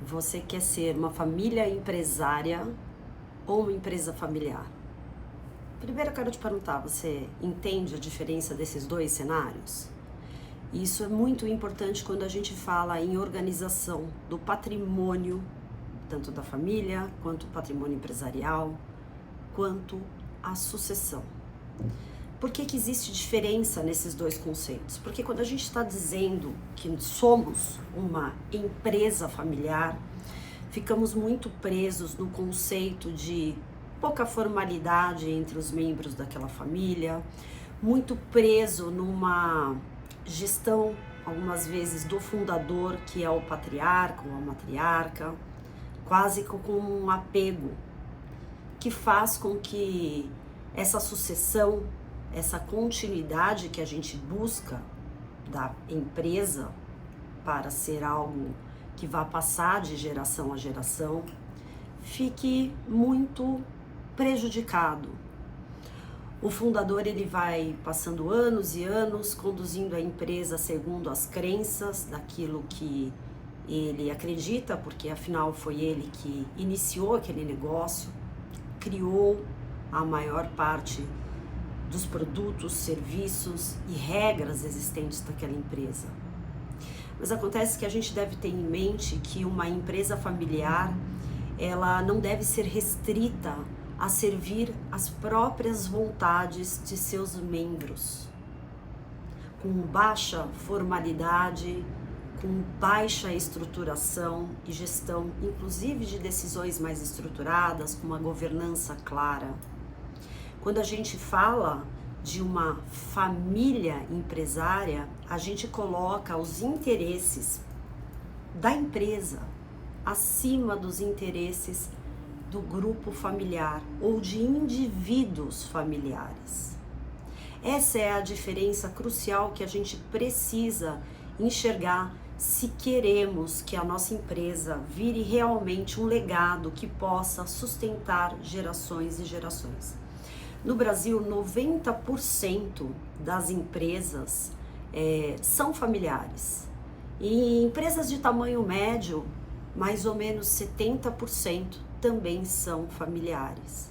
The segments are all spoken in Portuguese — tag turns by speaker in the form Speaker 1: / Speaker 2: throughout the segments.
Speaker 1: Você quer ser uma família empresária ou uma empresa familiar? Primeiro eu quero te perguntar, você entende a diferença desses dois cenários? Isso é muito importante quando a gente fala em organização do patrimônio, tanto da família, quanto o patrimônio empresarial, quanto a sucessão. Por que que existe diferença nesses dois conceitos? Porque quando a gente está dizendo que somos uma empresa familiar, ficamos muito presos no conceito de pouca formalidade entre os membros daquela família, muito preso numa gestão, algumas vezes, do fundador, que é o patriarca ou a matriarca, quase com um apego, que faz com que essa sucessão, essa continuidade que a gente busca da empresa para ser algo que vá passar de geração a geração, fique muito prejudicado. O fundador, ele vai passando anos e anos conduzindo a empresa segundo as crenças daquilo que ele acredita, porque afinal foi ele que iniciou aquele negócio, criou a maior parte dos produtos, serviços e regras existentes daquela empresa. Mas acontece que a gente deve ter em mente que uma empresa familiar, ela não deve ser restrita a servir as próprias vontades de seus membros, com baixa formalidade, com baixa estruturação e gestão, inclusive de decisões mais estruturadas, com uma governança clara. Quando a gente fala de uma família empresária, a gente coloca os interesses da empresa acima dos interesses do grupo familiar ou de indivíduos familiares. Essa é a diferença crucial que a gente precisa enxergar se queremos que a nossa empresa vire realmente um legado que possa sustentar gerações e gerações. No Brasil, 90% das empresas são familiares. E empresas de tamanho médio, mais ou menos 70% também são familiares.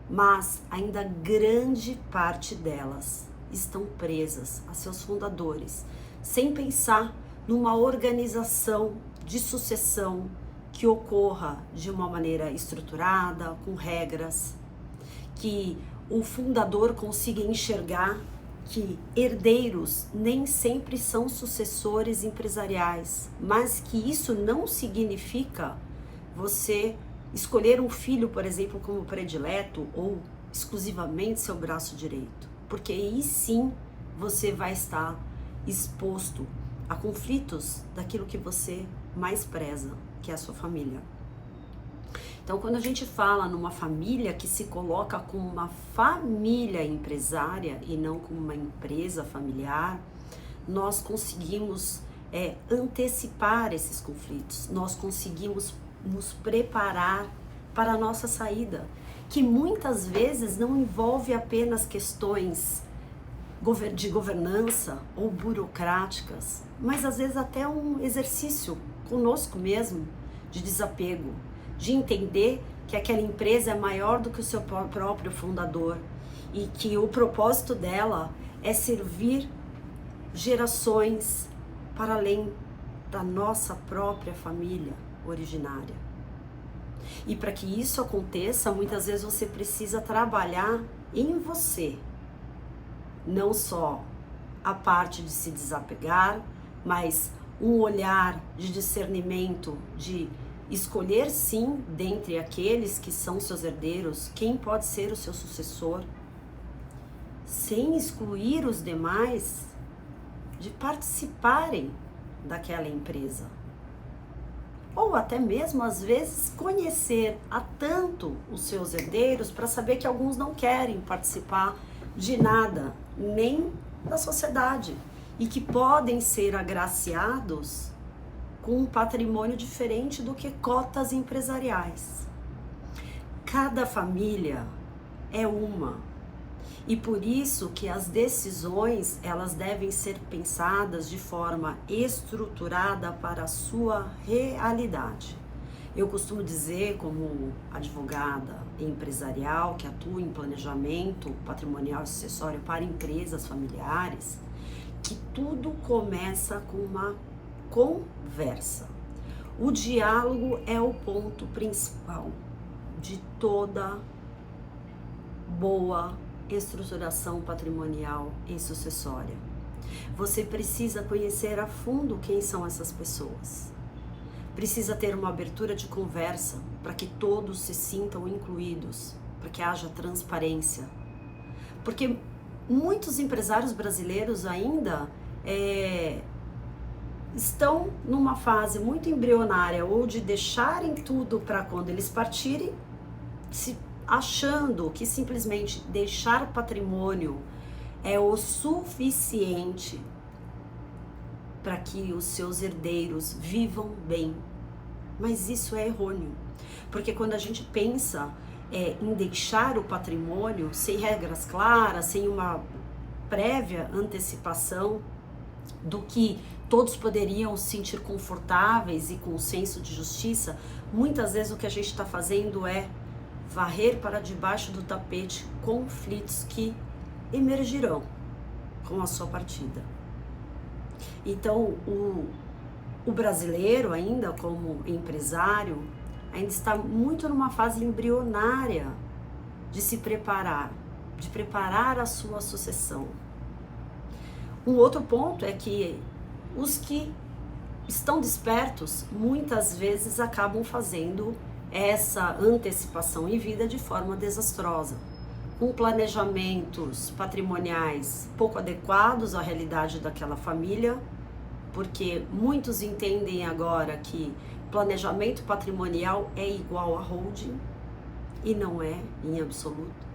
Speaker 1: Mas ainda grande parte delas estão presas a seus fundadores, sem pensar numa organização de sucessão que ocorra de uma maneira estruturada, com regras, que o fundador consiga enxergar que herdeiros nem sempre são sucessores empresariais, mas que isso não significa você escolher um filho, por exemplo, como predileto ou exclusivamente seu braço direito, porque aí sim você vai estar exposto a conflitos daquilo que você mais preza, que é a sua família. Então, quando a gente fala numa família que se coloca como uma família empresária e não como uma empresa familiar, nós conseguimos antecipar esses conflitos, nós conseguimos nos preparar para a nossa saída, que muitas vezes não envolve apenas questões de governança ou burocráticas, mas às vezes até um exercício conosco mesmo de desapego, de entender que aquela empresa é maior do que o seu próprio fundador e que o propósito dela é servir gerações para além da nossa própria família originária. E para que isso aconteça, muitas vezes você precisa trabalhar em você, não só a parte de se desapegar, mas um olhar de discernimento, de escolher sim, dentre aqueles que são seus herdeiros, quem pode ser o seu sucessor, sem excluir os demais de participarem daquela empresa. Ou até mesmo, às vezes, conhecer a tanto os seus herdeiros para saber que alguns não querem participar de nada, nem da sociedade, e que podem ser agraciados com um patrimônio diferente do que cotas empresariais. Cada família é uma, E por isso que as decisões, elas devem ser pensadas de forma estruturada para a sua realidade. Eu costumo dizer, como advogada empresarial que atua em planejamento patrimonial e sucessório para empresas familiares, que tudo começa com uma conversa. O diálogo é o ponto principal de toda boa estruturação patrimonial e sucessória. Você precisa conhecer a fundo quem são essas pessoas. Precisa ter uma abertura de conversa para que todos se sintam incluídos, para que haja transparência. Porque muitos empresários brasileiros ainda estão numa fase muito embrionária, ou de deixarem tudo para quando eles partirem, achando que simplesmente deixar patrimônio é o suficiente para que os seus herdeiros vivam bem. Mas isso é errôneo, porque quando a gente pensa em deixar o patrimônio sem regras claras, sem uma prévia antecipação do que todos poderiam se sentir confortáveis e com senso de justiça, muitas vezes o que a gente está fazendo é varrer para debaixo do tapete conflitos que emergirão com a sua partida. Então, o brasileiro ainda como empresário ainda está muito numa fase embrionária de se preparar, de preparar a sua sucessão. Um outro ponto é que os que estão despertos muitas vezes acabam fazendo essa antecipação em vida de forma desastrosa, com planejamentos patrimoniais pouco adequados à realidade daquela família, porque muitos entendem agora que planejamento patrimonial é igual a holding, e não é em absoluto.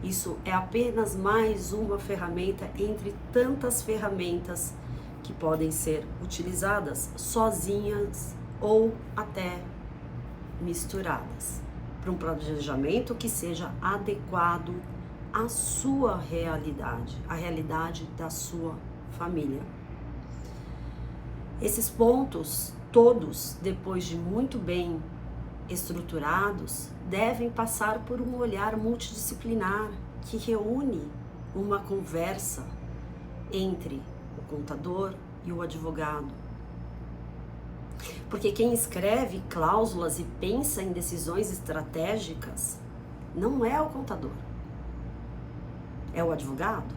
Speaker 1: Isso é apenas mais uma ferramenta entre tantas ferramentas que podem ser utilizadas sozinhas ou até misturadas, para um planejamento que seja adequado à sua realidade, à realidade da sua família. Esses pontos todos, depois de muito bem estruturados, devem passar por um olhar multidisciplinar que reúne uma conversa entre o contador e o advogado. Porque quem escreve cláusulas e pensa em decisões estratégicas não é o contador, é o advogado.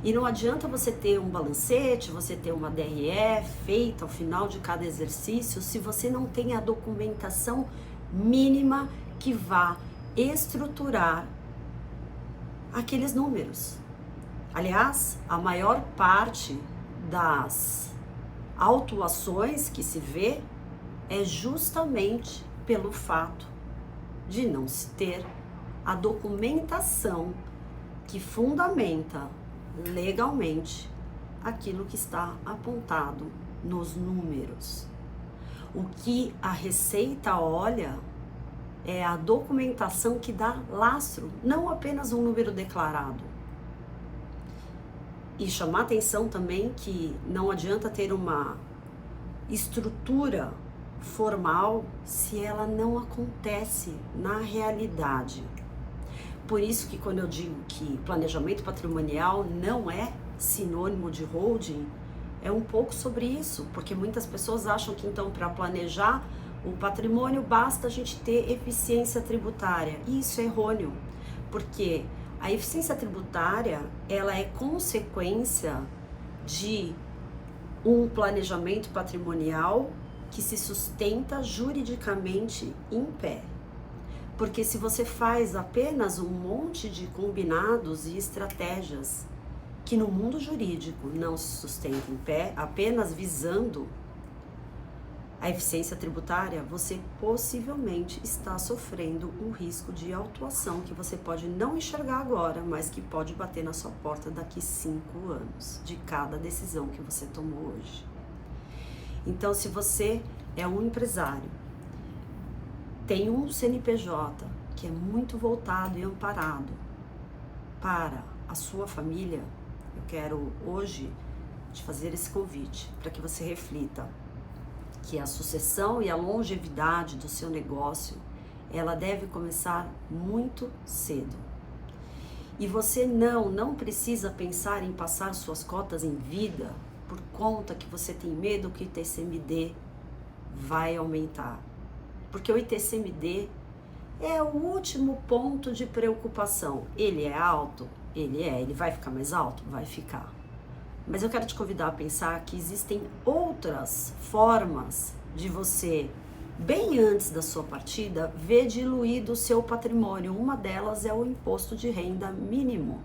Speaker 1: E não adianta você ter um balancete, você ter uma DRE feita ao final de cada exercício, se você não tem a documentação mínima que vá estruturar aqueles números. Aliás, a maior parte das autuações que se vê é justamente pelo fato de não se ter a documentação que fundamenta legalmente aquilo que está apontado nos números. O que a Receita olha é a documentação que dá lastro, não apenas um número declarado. E chamar atenção também que não adianta ter uma estrutura formal se ela não acontece na realidade. Por isso que quando eu digo que planejamento patrimonial não é sinônimo de holding, é um pouco sobre isso, porque muitas pessoas acham que então para planejar o patrimônio basta a gente ter eficiência tributária. E isso é errôneo, porque a eficiência tributária ela é consequência de um planejamento patrimonial que se sustenta juridicamente em pé. Porque se você faz apenas um monte de combinados e estratégias que no mundo jurídico não se sustentam em pé, apenas visando a eficiência tributária, você possivelmente está sofrendo um risco de autuação que você pode não enxergar agora, mas que pode bater na sua porta daqui 5 anos, de cada decisão que você tomou hoje. Então, se você é um empresário, tem um CNPJ que é muito voltado e amparado para a sua família, eu quero hoje te fazer esse convite para que você reflita que a sucessão e a longevidade do seu negócio, ela deve começar muito cedo. E você não precisa pensar em passar suas cotas em vida por conta que você tem medo que o ITCMD vai aumentar. Porque o ITCMD é o último ponto de preocupação. Ele é alto? Ele vai ficar mais alto? Vai ficar. Mas eu quero te convidar a pensar que existem outras formas de você, bem antes da sua partida, ver diluído o seu patrimônio. Uma delas é o imposto de renda mínimo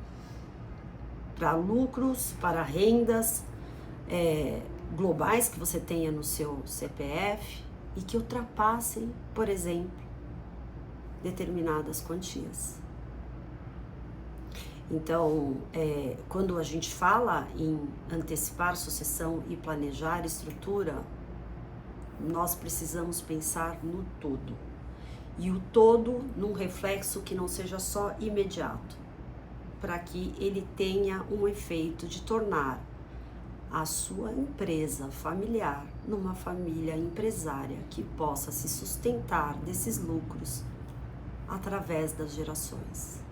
Speaker 1: para lucros, para rendas globais que você tenha no seu CPF e que ultrapassem, por exemplo, determinadas quantias. Então, quando a gente fala em antecipar sucessão e planejar estrutura, nós precisamos pensar no todo. E o todo num reflexo que não seja só imediato, para que ele tenha um efeito de tornar a sua empresa familiar numa família empresária que possa se sustentar desses lucros através das gerações.